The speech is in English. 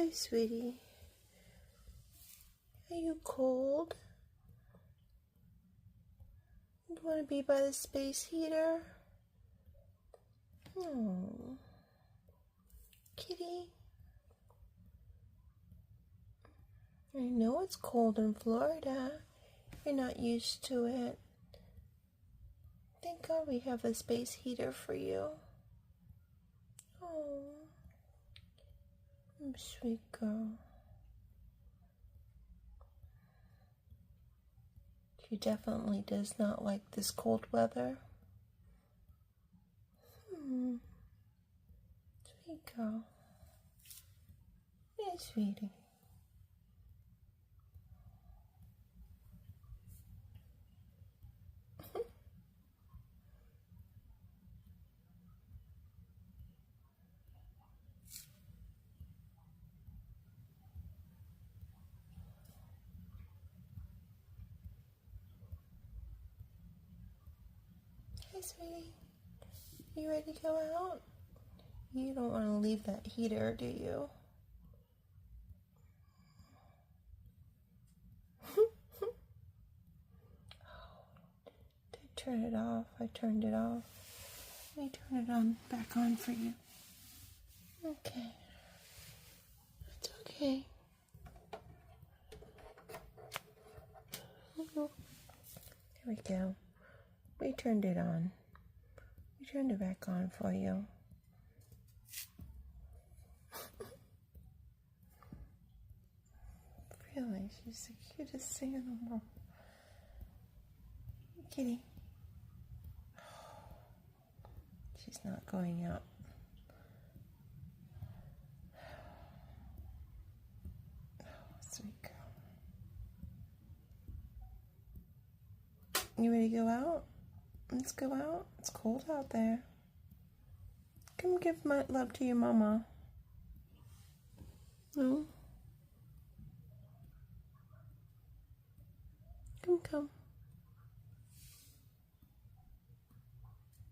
Hi, sweetie. Are you cold? You want to be by the space heater? Oh, kitty. I know it's cold in Florida. You're not used to it. Thank God we have a space heater for you. Oh, sweet girl. She definitely does not like this cold weather. Sweet girl. Yeah, sweetie. Hey, sweetie. You ready to go out? You don't want to leave that heater, do you? Did I turn it off? I turned it off. Let me turn it on back on for you. Okay. It's okay. There we go. We turned it on. We turned it back on for you. Really, she's the cutest thing in the world. Kitty. She's not going out. Oh, sweet girl. You ready to go out? Let's go out. It's cold out there. Come give my love to your mama. No? Come.